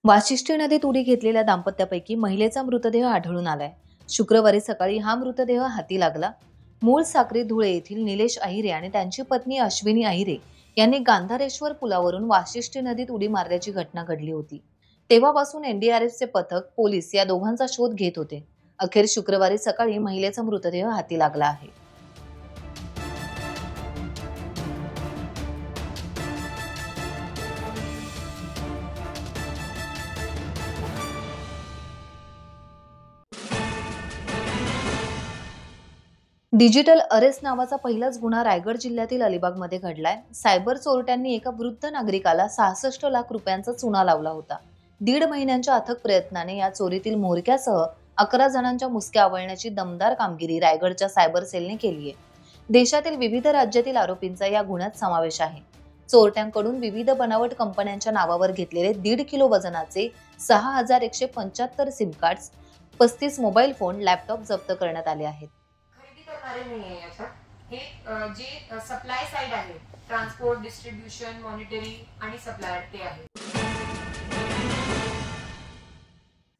वाशिष्ठी नदीत उडी घेतलेल्या दाम्पत्यापैकी महिलेचा मृतदेह आढळून आलाय। शुक्रवारी सकाळी हा मृतदेह हाती लागला। मूळ साक्री धुळे येथील निलेश अहिरे आणि त्यांची पत्नी अश्विनी अहिरे यांनी गांधारेश्वर पुलावरून वाशिष्ठी नदीत उडी मारल्याची घटना घडली होती। तेव्हापासून एनडीआरएफचे पथक, पोलीस या दोघांचा शोध घेत होते। अखेर शुक्रवारी सकाळी महिलेचा मृतदेह हाती लागला आहे। डिजिटल अरेस्ट नावाचा पहिलाच गुन्हा रायगड जिल्ह्यातील अलिबागमध्ये घडलाय। सायबर चोरट्यांनी एका वृद्ध नागरिकाला 66 लाख रुपयांचा चुना लावला होता। 1.5 महिन्यांच्या अथक प्रयत्नाने या चोरीतील म्होरक्यासह 11 जणांच्या मुसक्या आवळण्याची दमदार कामगिरी रायगडच्या सायबर सेलने केली आहे। देशातील विविध राज्यातील आरोपींचा या गुन्ह्यात समावेश आहे। चोरट्यांकडून विविध बनावट कंपन्यांच्या नावावर घेतलेले 1.5 किलो वजनाचे 6175 SIM cards, 35 mobile phone, laptop जप्त करण्यात आले आहेत। हे जे सप्लाय साइड आहे, ट्रान्सपोर्ट, डिस्ट्रीब्यूशन, मॉनिटरी आणि सप्लायर ते आहे।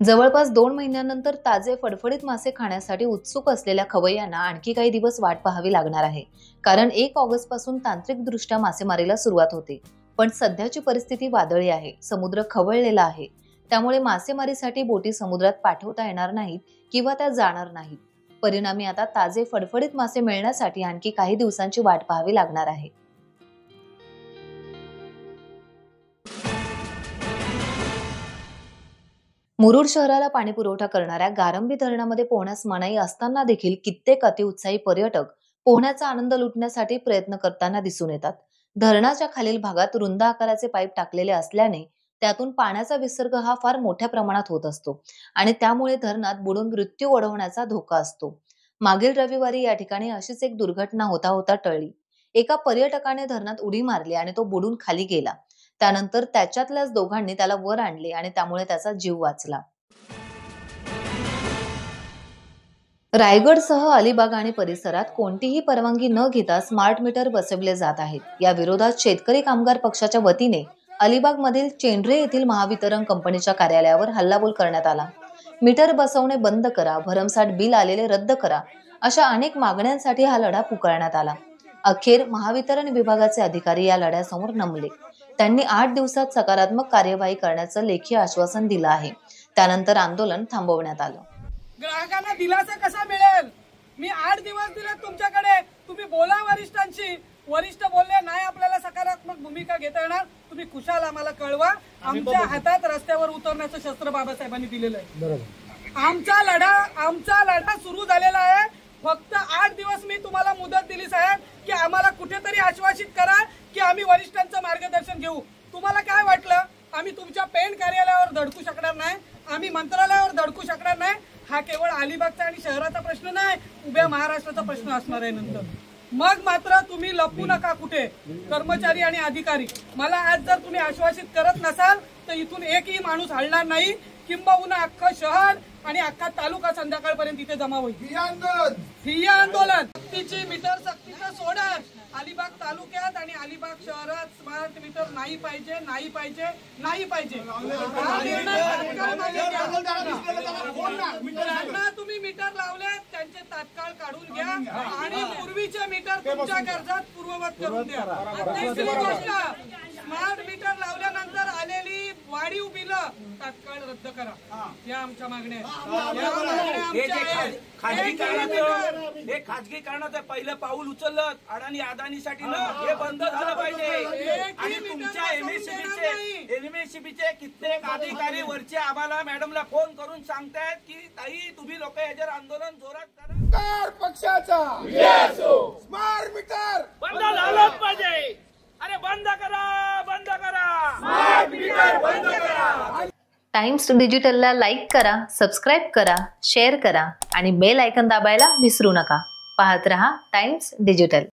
जवळपास 2 महिन्यांनंतर ताजे फडफडीत मासे खाण्यासाठी उत्सुक असलेल्या खवय्यांना आणखी काही दिवस वाट पाहावी लागणार आहे। कारण 1 ऑगस्ट पासून तांत्रिकदृष्ट्या मासेमारीला सुरुवात होते। पण सध्याची परिस्थिती वादळी आहे। समुद्र खवळलेला आहे। त्यामुळे मासेमारीसाठी बोटी समुद्रात पाठवता येणार नाहीत किंवा त्या जाणार नाहीत। परिणामी आता ताजे फडफडीत मासे मिळण्यासाठी आणखी काही दिवसांची वाट पाहावी लागणार आहे। मुरुड शहराला पाणी पुरवठा करणाऱ्या गारंबी धरणामध्ये पोहण्यास मनाई असताना देखील कित्येक अतिउत्साही पर्यटक पोहण्याचा आनंद लुटण्यासाठी प्रयत्न करताना दिसून येतात। धरणाच्या खालील भागात रुंद आकाराचे पाईप टाकलेले असल्याने त्यातून पाण्याचा विसर्ग हा फार मोठ्या प्रमाणात होत असतो आणि त्यामुळे धरणात बुडून मृत्यू ओढवण्याचा धोका असतो। मागील रविवारी या ठिकाणी अशीच एक दुर्घटना होता टळली। एका पर्यटकाने धरणात उडी मारली आणि तो बुडून खाली गेला। त्यानंतर त्याच्यातल्याच दोघांनी त्याला वर आणले आणि त्यामुळे त्याचा जीव वाचला। रायगडसह अलिबाग आणि परिसरात कोणतीही परवानगी न घेता स्मार्ट मीटर बसवले जात आहेत। या विरोधात शेतकरी कामगार पक्षाच्या वतीने अलिबाग मधील चेंड्रे येथील महावितरण कंपनीच्या कार्यालयावर हल्लाबोल करण्यात आला। मीटर बसवणे बंद करा, भरमसाठ बिल आलेले रद्द करा, अशा अनेक मागण्यांसाठी हा लढा पुकारण्यात आला। अखेर महावितरण विभागाचे अधिकारी या लढ्यासमोर नमले। त्यांनी 8 दिवसात सकारात्मक कार्यवाही करण्याचं लेखी आश्वासन दिलं आहे। त्यानंतर आंदोलन थांबवण्यात आलं। ग्राहकांना दिलासा कसा मिळेल? मी 8 दिवस दिले तुमच्याकडे, तुम्ही बोला वरिष्ठांशी। वरिष्ठ बोलले नाही आपल्याला सकारात्मक भूमिका घेता येणार, तुम्ही कुशाल आम्हाला कळवा। आमच्या हातात रस्त्यावर उतरण्याचं शस्त्र बाबासाहेबांनी दिलेलं आहे। बरोबर, आमचा लढा सुरू झालेला आहे। फक्त 8 दिवस मी तुम्हाला मुदत दिली साहेब, की आम्हाला कुठेतरी आश्वासित करा की आम्ही वरिष्ठांचं मार्गदर्शन घेऊ। तुम्हाला काय वाटलं आम्ही तुमच्या पेन कार्यालयावर धडकू शकणार नाही, आम्ही मंत्रालयावर धडकू शकणार नाही? हा केवळ अलिबागचा आणि शहराचा प्रश्न नाही, उभ्या महाराष्ट्राचा प्रश्न असणार आहे नंतर। मग मात्र तुम्ही लपू नका कुठे, कर्मचारी आणि अधिकारी। मला आज जर तुम्ही आश्वासित करत नसाल तर इथून एकही माणूस हलणार नाही, किंबहुना अख्खं शहर आणि अख्खा तालुका संध्याकाळपर्यंत इथे जमा होईल। ठिय्या आंदोलन, सक्तीची मीटर सक्तीचं सोडा। अलिबाग तालुक्यात आणि अलिबाग शहरात स्मार्ट मीटर नाही पाहिजे, नाही पाहिजे, नाही पाहिजे। तुम्ही मीटर लावले त्यांचे तात्काळ काढून घ्या आणि पूर्वीचे मीटर तुमच्या कर्जात पूर्ववत करून द्या। तिसरी गोष्ट, स्मार्ट मीटर लावल्यानंतर आलेली वाढीव बिलं तात्काळ रद्द करा। या आमच्या मागण्या हे खाजगीकरणाचं पहिलं पाऊल उचललं अडाणी अदानीसाठी हे बंद झालं पाहिजे। आणि तुमच्या एमएससीबीचे कित्येक अधिकारी वरचे आम्हाला मॅडमला फोन करून सांगतायत की ताई तुम्ही लोक याच्यावर आंदोलन जोरात करा। पक्षाचा स्मार्ट मीटर बंद झालंच पाहिजे। अरे बंद करा, बंद करा, स्मार्ट मीटर बंद करा। टाइम्स डिजिटलला लाईक करा, सबस्क्राइब करा, शेअर करा आणि बेल आयकॉन दाबायला विसरू नका। पाहत रहा टाइम्स डिजिटल।